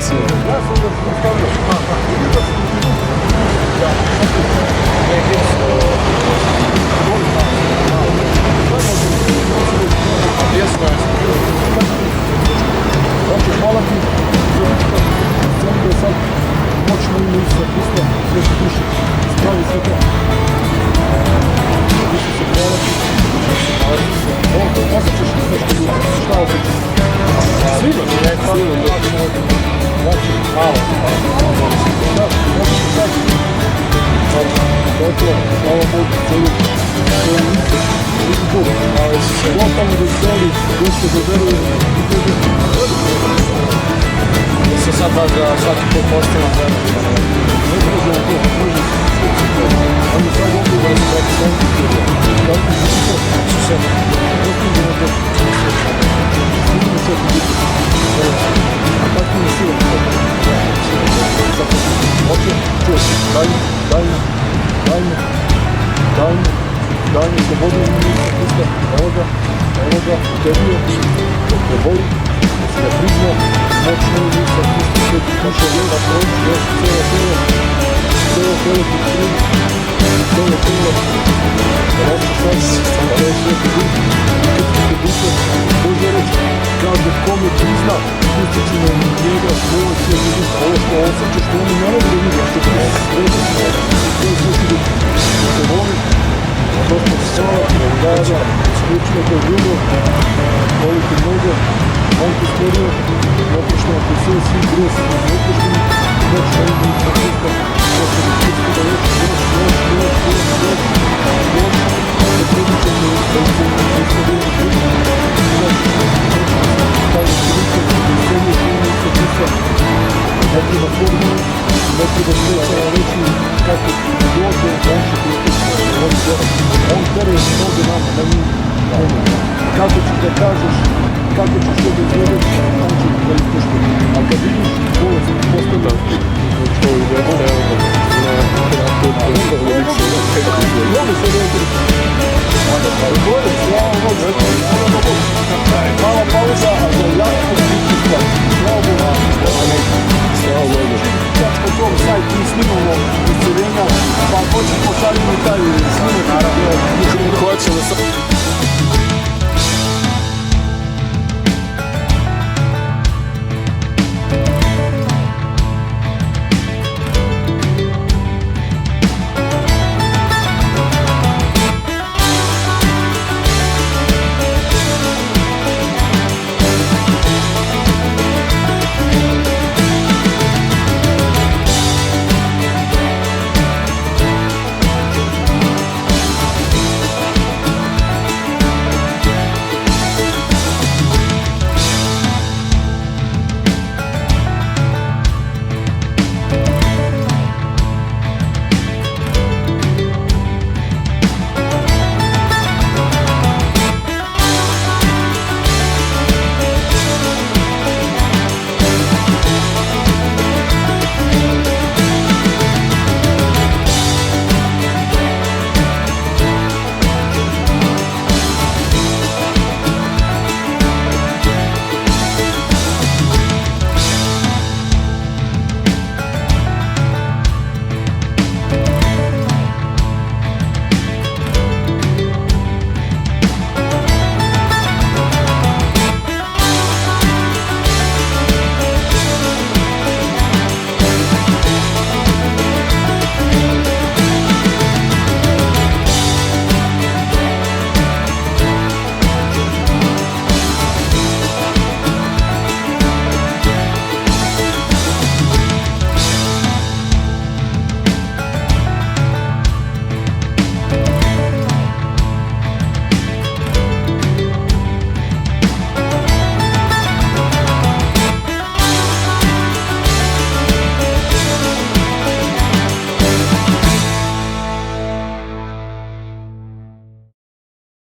Mislim. Ja sam da sam stavio. Hvala ti za lička scenu da je sad moćno ime Isusa Hrista, sve se duše, spravi sve to. Više se prijavati, osjećaš nešto ljudi, šta osjećaš? Svima, znači, malo, sad, možete sad, gotovo, slava Bogu, celu, vidi Bog, lokalno veseli, Gospod da veruje, Da se sad baš da svaki put postavljam vreme. ne može na to, može on je sad ovdje da se tako staviti kada ti se to, su se, postavljamo na to, snimamo sve to biti, a tako mi je sila, oče, čuješ, daj mi slobodu ime Isusa Hrista, evo ga, u tebi je, dok ne boli, da se ne priznao, moćno ime Isusa Hrista, sveti naša vjera, proći, još celo telo ti primi, celo telo, da nosi sad, da je sveti duh, sveti duše, Bože reći, kaže kome prizna, pustit ću na njega svoj sveti duh, a ovo što osjećaš, što oni ne mogu da vidi, a što ti je sveti svoj, to je sveti duh, da te voli, Gospod slava ti nam dada, isključimo te ljubav, voli te mnogo, on te stvorio, oprošteno ti sve svi grijesi, oprošteni, moćno ime Isusa Hrista, Gospodi Hrista, da još, da predičemo da se istavimo ljudi, stavimo se lice, zemlje ime Isusa Hrista, ne treba formu, ne treba sveća reći kako dođe, on će ti on veruje mnogo nama, ne mi, kako ćeš da kažeš, kako ćeš to da izgledaš, on će da ispoštuje. A kad vidiš, bolest postavlja Što je da se Mogu se reći. Gore, slava Bogu. Mala pauza, a za jako biti stvar. Slava Bogu. Slava Bogu. Sad po tom sajtu snimamo isceljenja, pa hoćeš pošaljimo taj